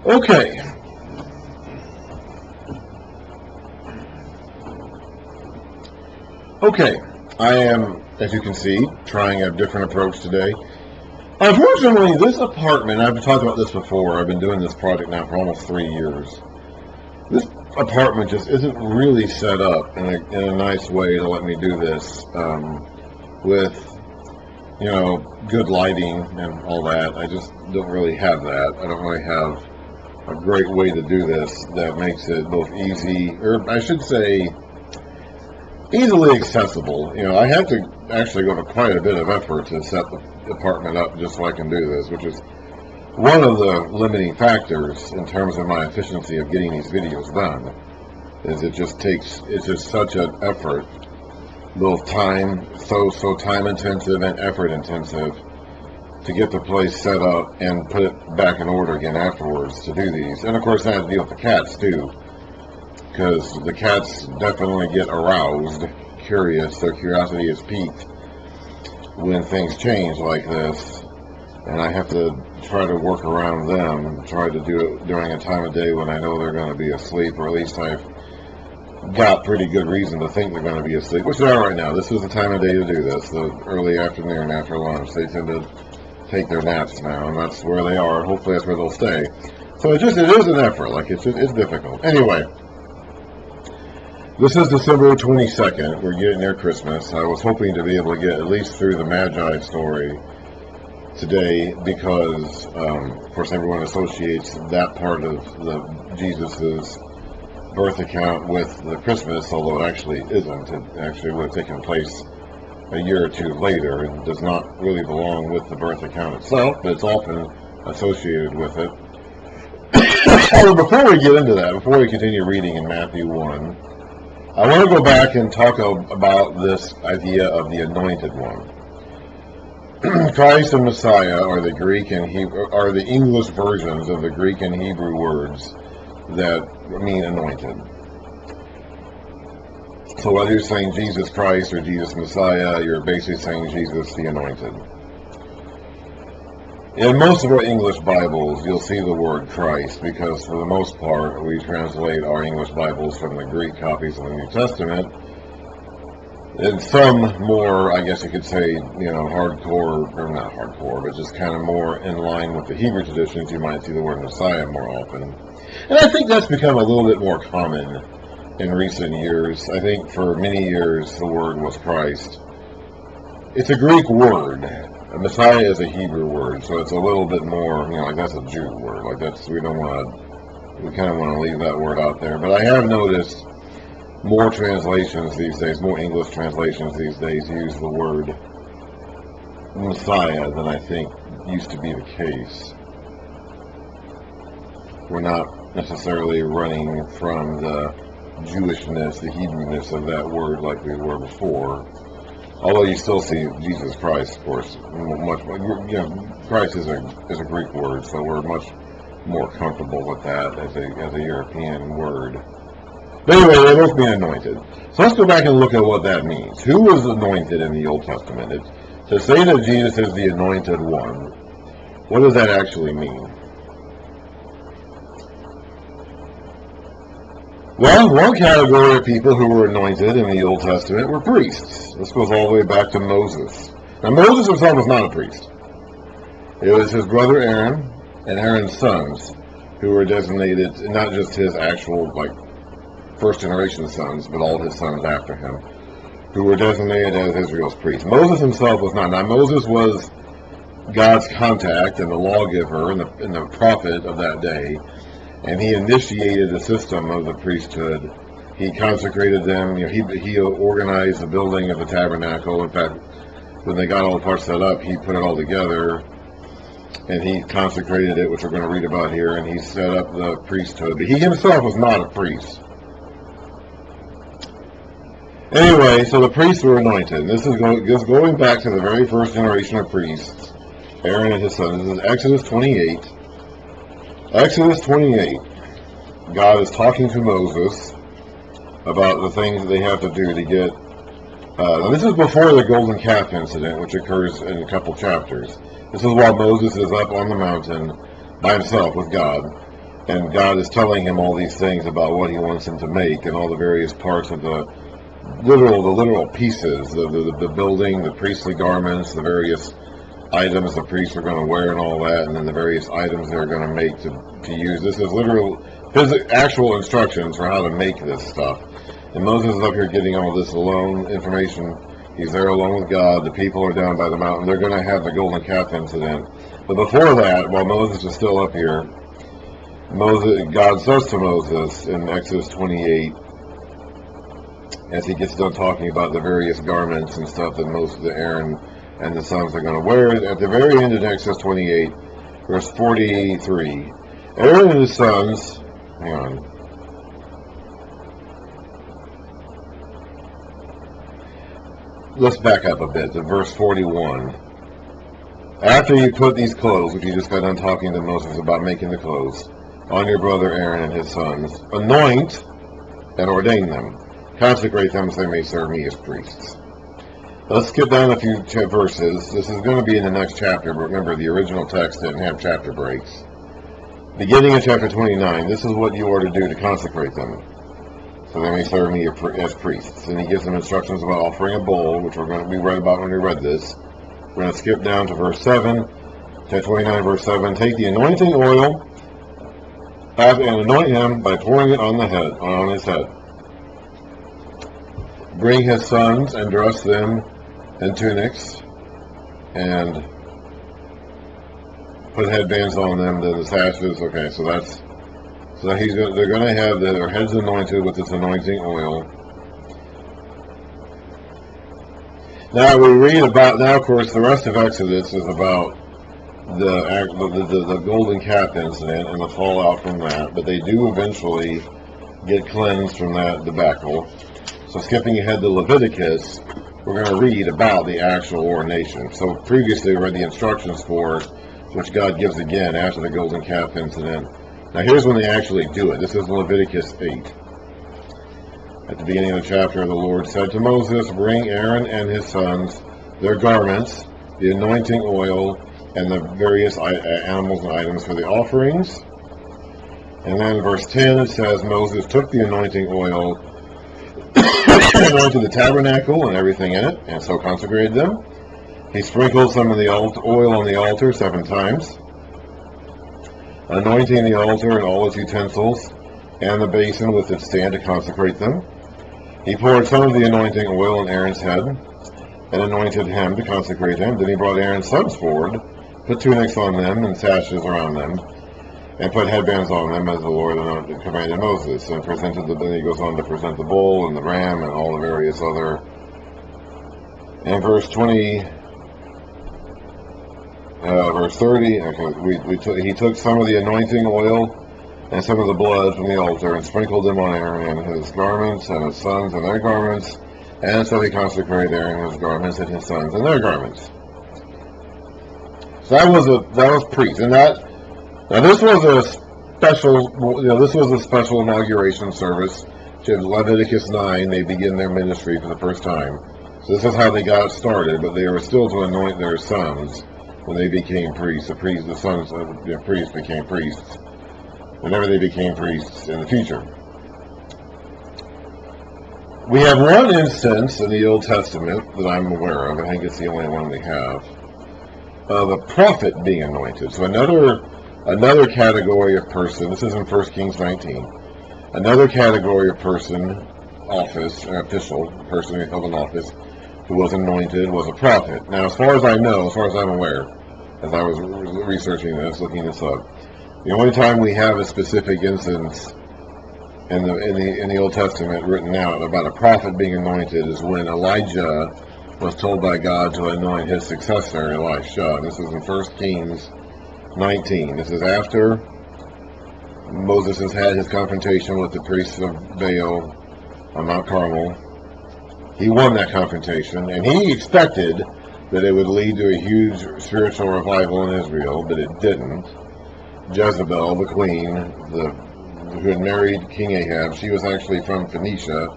Okay. Okay. I am, as you can see, trying a different approach today. Unfortunately, this apartment, I've talked about this before, I've been doing this project now for almost 3 years. This apartment just isn't really set up in a nice way to let me do this with, good lighting and all that. I just don't really have that. I don't really have a great way to do this that makes it both easy, or I should say, easily accessible. I had to actually go to quite a bit of effort to set the apartment up just so I can do this, which is one of the limiting factors in terms of my efficiency of getting these videos done. Is it's just such an effort, both so time intensive and effort intensive, to get the place set up and put it back in order again afterwards to do these. And of course I have to deal with the cats too, because the cats definitely get aroused, curious. Their curiosity is piqued when things change like this, and I have to try to work around them, try to do it during a time of day when I know they're going to be asleep, or at least I've got pretty good reason to think they're going to be asleep, which they are right now. This is the time of day to do this, the early afternoon after lunch. They tend to take their naps now, and that's where they are. Hopefully that's where they'll stay. So it is an effort. It's difficult. Anyway, this is December 22nd. We're getting near Christmas. I was hoping to be able to get at least through the Magi story today because, of course, everyone associates that part of the Jesus's birth account with the Christmas, although it actually isn't. It actually would have taken place a year or two later and does not really belong with the birth account itself, but it's often associated with it. So before we get into that, before we continue reading in Matthew 1, I want to go back and talk about this idea of the Anointed One. Christ and Messiah are the Greek and Hebrew, are the English versions of the Greek and Hebrew words that mean anointed. So whether you're saying Jesus Christ or Jesus Messiah, you're basically saying Jesus the Anointed. In most of our English Bibles, you'll see the word Christ, because for the most part, we translate our English Bibles from the Greek copies of the New Testament. And some more, I guess you could say, hardcore, or not hardcore, but just kind of more in line with the Hebrew traditions, you might see the word Messiah more often. And I think that's become a little bit more common in recent years. I think for many years the word was Christ. It's a Greek word. Messiah is a Hebrew word, so it's a little bit more, that's a Jew word. We kind of want to leave that word out there. But I have noticed more translations these days, more English translations these days use the word Messiah than I think used to be the case. We're not necessarily running from the Jewishness, the Hebrewness of that word like we were before. Although you still see Jesus Christ, of course, much. Christ is a Greek word, so we're much more comfortable with that as a European word. But anyway, they both mean anointed. So let's go back and look at what that means. Who was anointed in the Old Testament? To say that Jesus is the Anointed One, what does that actually mean? Well, one category of people who were anointed in the Old Testament were priests. This goes all the way back to Moses. Now, Moses himself was not a priest. It was his brother Aaron and Aaron's sons who were designated, not just his actual, first generation sons, but all his sons after him, who were designated as Israel's priests. Moses himself was not. Now, Moses was God's contact and the lawgiver and the prophet of that day. And he initiated the system of the priesthood. He consecrated them. He organized the building of the tabernacle. In fact, when they got all the parts set up, he put it all together, and he consecrated it, which we're going to read about here. And he set up the priesthood. But he himself was not a priest. Anyway, so the priests were anointed. This is going back to the very first generation of priests, Aaron and his sons. This is Exodus 28. Exodus 28, God is talking to Moses about the things that they have to do to get, now this is before the golden calf incident, which occurs in a couple chapters. This is while Moses is up on the mountain by himself with God, And God is telling him all these things about what he wants him to make, and all the various parts of the literal pieces, the building, the priestly garments, the various items the priests are going to wear and all that, and then the various items they're going to make to use. This is literal, actual instructions for how to make this stuff. And Moses is up here getting all this alone information. He's there alone with God. The people are down by the mountain. They're going to have the golden calf incident. But before that, while Moses is still up here, God says to Moses in Exodus 28, as he gets done talking about the various garments and stuff that Aaron and the sons are going to wear, at the very end of Exodus 28, verse 43, Aaron and his sons, hang on, let's back up a bit to verse 41. After you put these clothes, which you just got done talking to Moses about making the clothes, on your brother Aaron and his sons, anoint and ordain them. Consecrate them so they may serve me as priests. Let's skip down a few verses. This is going to be in the next chapter, but remember the original text didn't have chapter breaks. Beginning in chapter 29, this is what you are to do to consecrate them, so they may serve me as priests. And he gives them instructions about offering a bull, which we read about when we read this. We're going to skip down to verse 7, chapter 29, verse 7. Take the anointing oil and anoint him by pouring it on his head. Bring his sons and dress them in tunics and put headbands on them, then the sashes. Okay, so they're going to have their heads anointed with this anointing oil. Now we read about, of course, the rest of Exodus is about the golden calf incident and the fallout from that, but they do eventually get cleansed from that debacle. So skipping ahead to Leviticus, we're going to read about the actual ordination. So previously we read the instructions for it, which God gives again after the golden calf incident. Now here's when they actually do it. This is Leviticus 8. At the beginning of the chapter, the Lord said to Moses, bring Aaron and his sons, their garments, the anointing oil, and the various animals and items for the offerings. And then in verse 10 it says, Moses took the anointing oil, anointed the tabernacle and everything in it, and so consecrated them. He sprinkled some of the oil on the altar 7 times, anointing the altar and all its utensils, and the basin with its stand to consecrate them. He poured some of the anointing oil on Aaron's head, and anointed him to consecrate him. Then he brought Aaron's sons forward, put tunics on them and sashes around them, and put headbands on them as the Lord commanded Moses, and then he goes on to present the bull and the ram and all the various other. In verse 20, verse 30, okay, he took some of the anointing oil and some of the blood from the altar and sprinkled them on Aaron and his garments and his sons and their garments, and so he consecrated Aaron and his garments and his sons and their garments. So that was priest, and now this was a special inauguration service. In Leviticus 9, they begin their ministry for the first time. So this is how they got started, but they were still to anoint their sons when they became priests. The sons of the priests became priests whenever they became priests in the future. We have one instance in the Old Testament that I'm aware of, I think it's the only one we have, of a prophet being anointed. So another category of person, this is in 1 Kings 19, another category of person, office, an official, person who held an office, who was anointed, was a prophet. Now, as far as I know, as far as I'm aware, as I was researching this, looking this up, the only time we have a specific instance in the Old Testament written out about a prophet being anointed is when Elijah was told by God to anoint his successor, Elisha. This is in 1 Kings 19. This is after Moses has had his confrontation with the priests of Baal on Mount Carmel. He won that confrontation, and he expected that it would lead to a huge spiritual revival in Israel, but it didn't. Jezebel, the queen, who had married King Ahab, she was actually from Phoenicia,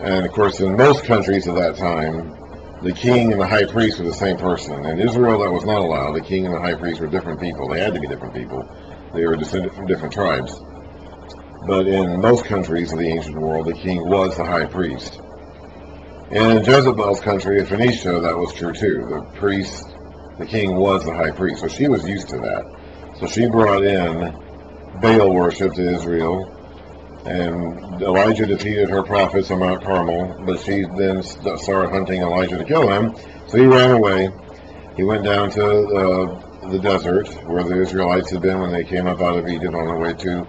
and of course in most countries at that time, the king and the high priest were the same person. In Israel, that was not allowed. The king and the high priest were different people. They had to be different people. They were descended from different tribes. But in most countries of the ancient world, the king was the high priest. And in Jezebel's country of Phoenicia, that was true too. The king was the high priest. So she was used to that. So she brought in Baal worship to Israel. And Elijah defeated her prophets on Mount Carmel, but she then started hunting Elijah to kill him. So he ran away. He went down to the desert where the Israelites had been when they came up out of Egypt on their way to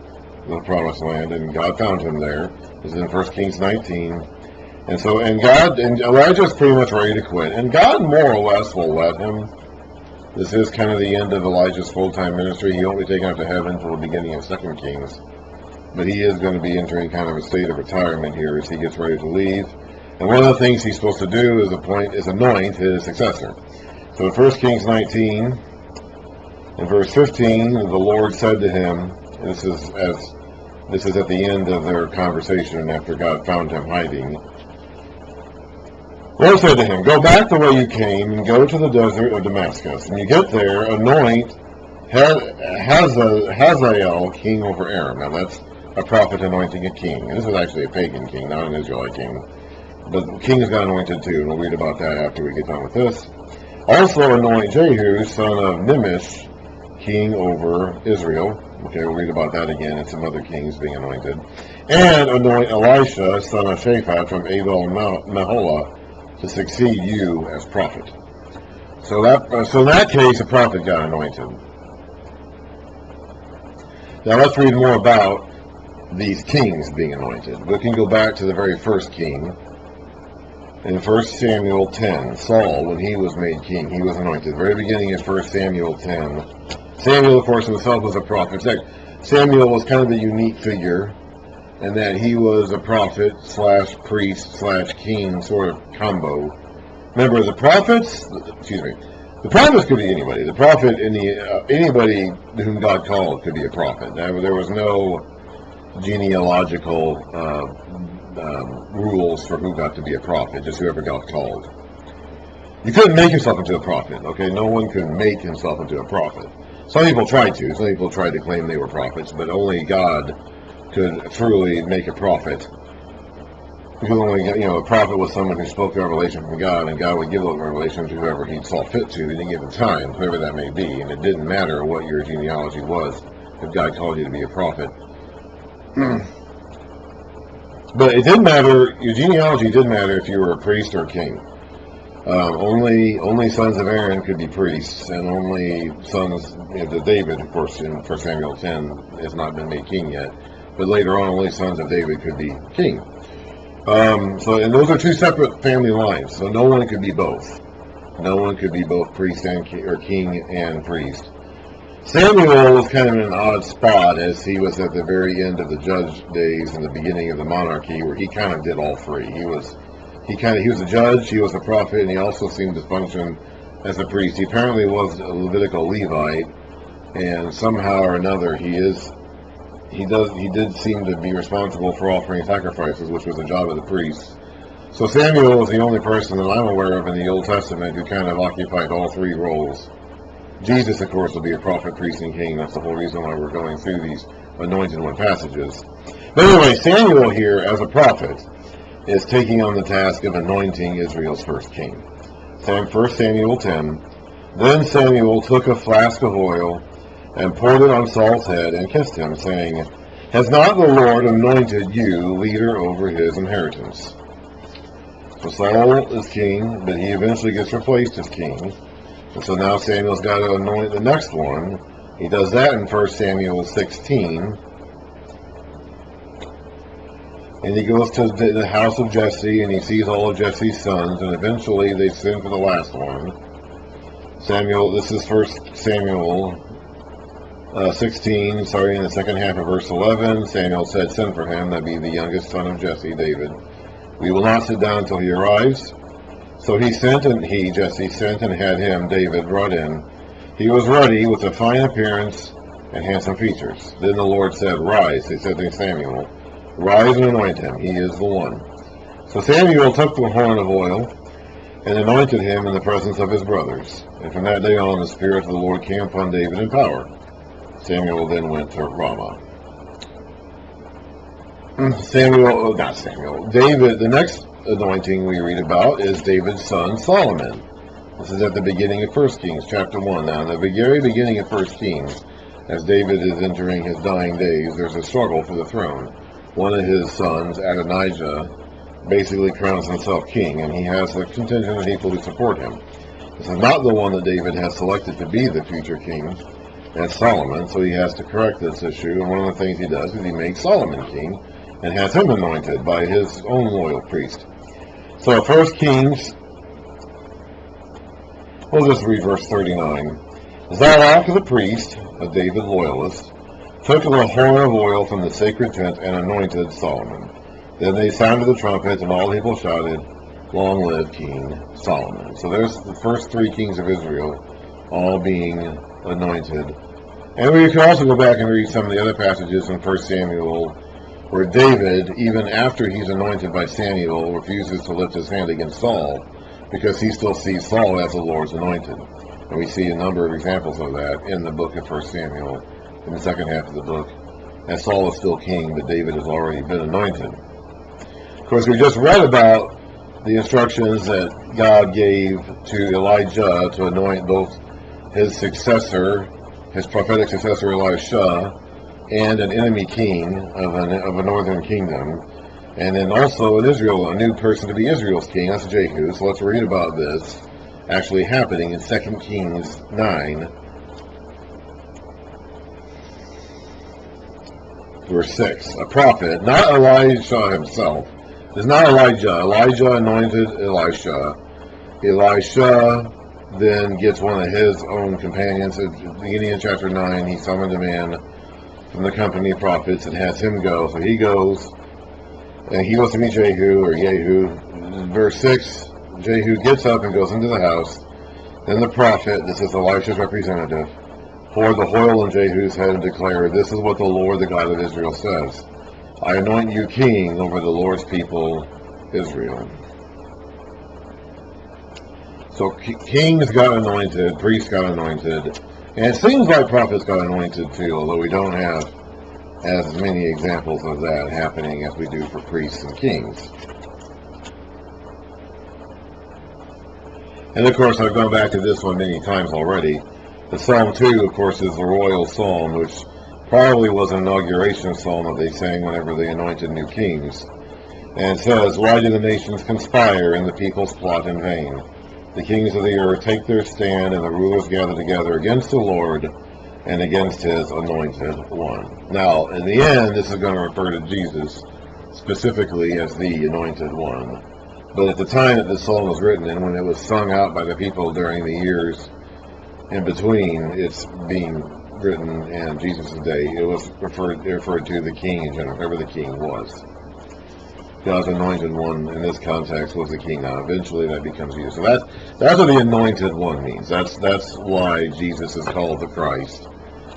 the promised land, and God found him there. This is in 1 Kings 19. And Elijah's pretty much ready to quit. And God more or less will let him. This is kind of the end of Elijah's full-time ministry. He won't be taken up to heaven until the beginning of 2 Kings. But he is going to be entering kind of a state of retirement here as he gets ready to leave. And one of the things he's supposed to do is anoint his successor. So in 1 Kings 19, in verse 15, the Lord said to him, and this is at the end of their conversation after God found him hiding. The Lord said to him, "Go back the way you came and go to the desert of Damascus. When you get there, anoint Hazael king over Aram." Now that's a prophet anointing a king. And this is actually a pagan king, not an Israelite king. But the king has got anointed too, and we'll read about that after we get done with this. Also anoint Jehu, son of Nimshi, king over Israel. Okay, we'll read about that again, and some other kings being anointed. And anoint Elisha, son of Shaphat, from Abel Meholah, to succeed you as prophet. So in that case, a prophet got anointed. Now let's read more about these kings being anointed. We can go back to the very first king. In 1 Samuel 10, Saul, when he was made king, he was anointed. The very beginning is 1 Samuel 10. Samuel, of course, himself was a prophet. In fact, Samuel was kind of a unique figure in that he was a prophet / priest / king sort of combo. Remember, the prophets could be anybody. The prophet, anybody whom God called could be a prophet. There was no genealogical rules for who got to be a prophet, just whoever got called. You couldn't make yourself into a prophet, okay? No one could make himself into a prophet. Some people tried to. Some people tried to claim they were prophets, but only God could truly make a prophet. Because only, a prophet was someone who spoke a revelation from God, and God would give those revelations to whoever he saw fit to at any given time, whoever that may be. And it didn't matter what your genealogy was if God called you to be a prophet. But it didn't matter, your genealogy didn't matter if you were a priest or a king. Only sons of Aaron could be priests, and only sons of David, of course, in 1 Samuel 10, has not been made king yet. But later on, only sons of David could be king. And those are two separate family lines, so no one could be both. No one could be both priest and king and priest. Samuel was kind of in an odd spot, as he was at the very end of the judge days and the beginning of the monarchy, where he kind of did all three. He was a judge, he was a prophet, and he also seemed to function as a priest. He apparently was a Levitical Levite, and somehow or another he did seem to be responsible for offering sacrifices, which was the job of the priests. So Samuel was the only person that I'm aware of in the Old Testament who kind of occupied all three roles. Jesus, of course, will be a prophet, priest, and king. That's the whole reason why we're going through these Anointed One passages. But anyway, Samuel here, as a prophet, is taking on the task of anointing Israel's first king. 1 Samuel 10, "Then Samuel took a flask of oil and poured it on Saul's head and kissed him, saying, 'Has not the Lord anointed you leader over his inheritance?'" So Saul is king, but he eventually gets replaced as king. And so now Samuel's got to anoint the next one. He does that in 1 Samuel 16. And he goes to the house of Jesse, and he sees all of Jesse's sons, and eventually they send for the last one. This is 1 Samuel 16, starting in the second half of verse 11. Samuel said, "Send for him," that be the youngest son of Jesse, David. "We will not sit down until he arrives." So Jesse sent and had him, David, brought in. He was ruddy, with a fine appearance and handsome features. Then the Lord said, "Rise," he said to Samuel. "Rise and anoint him, he is the one." So Samuel took the horn of oil and anointed him in the presence of his brothers. And from that day on, the Spirit of the Lord came upon David in power. Samuel then went to Ramah. David, the next anointing we read about is David's son Solomon. This is at the beginning of 1 Kings, chapter 1. Now, in the very beginning of 1 Kings, as David is entering his dying days, there's a struggle for the throne. One of his sons, Adonijah, basically crowns himself king, and he has a contingent of people who support him. This is not the one that David has selected to be the future king. That's Solomon, so he has to correct this issue, and one of the things he does is he makes Solomon king, and has him anointed by his own loyal priest. So 1 Kings, we'll just read verse 39. Zadok the priest, a David loyalist, took the horn of oil from the sacred tent and anointed Solomon. Then they sounded the trumpet, and all the people shouted, "Long live King Solomon." So there's the first three kings of Israel, all being anointed. And we can also go back and read some of the other passages in 1 Samuel, where David, even after he's anointed by Samuel, refuses to lift his hand against Saul, because he still sees Saul as the Lord's anointed. And we see a number of examples of that in the book of 1 Samuel, in the second half of the book, as Saul is still king, but David has already been anointed. Of course, we just read about the instructions that God gave to Elijah to anoint both his successor, his prophetic successor Elisha, and an enemy king of a northern kingdom, and then also in Israel, a new person to be Israel's king. That's Jehu. So let's read about this actually happening in 2 Kings 9, verse 6. A prophet, not Elisha himself. It's not Elijah. Elijah anointed Elisha. Elisha then gets one of his own companions. At the beginning of chapter 9, he summoned a man from the company of prophets and has him go. So he goes, and he goes to meet Jehu, or Yehu. Verse 6, Jehu gets up and goes into the house. Then the prophet, this is Elisha's representative, poured the oil on Jehu's head and declared, "This is what the Lord, the God of Israel, says. I anoint you king over the Lord's people, Israel." So kings got anointed, priests got anointed, and it seems like prophets got anointed too, although we don't have as many examples of that happening as we do for priests and kings. And of course, I've gone back to this one many times already. The Psalm 2, of course, is the royal psalm, which probably was an inauguration psalm that they sang whenever they anointed new kings. And it says, "Why do the nations conspire and the peoples plot in vain? The kings of the earth take their stand, and the rulers gather together against the Lord and against his anointed one." Now, in the end, this is going to refer to Jesus specifically as the anointed one. But at the time that this psalm was written, and when it was sung out by the people during the years in between it's being written and Jesus' day, it was referred to the king in general, whoever the king was. God's anointed one in this context was the king. Now, eventually that becomes Jesus. So that's what the anointed one means. That's why Jesus is called the Christ,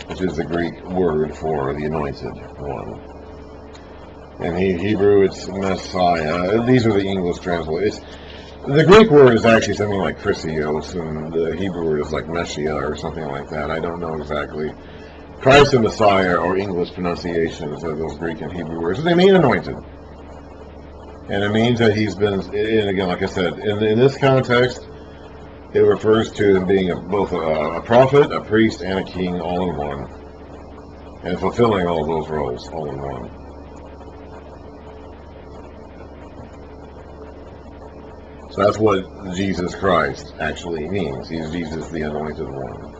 which is the Greek word for the anointed one. In Hebrew, it's Messiah. These are the English translations. The Greek word is actually something like Chrisios, and the Hebrew word is like Messiah or something like that. I don't know exactly. Christ and Messiah are English pronunciations of those Greek and Hebrew words. So they mean anointed. And it means that he's been, and again, like I said, in this context, it refers to him being both a prophet, a priest, and a king all in one. And fulfilling all those roles all in one. So that's what Jesus Christ actually means. He's Jesus, the anointed one.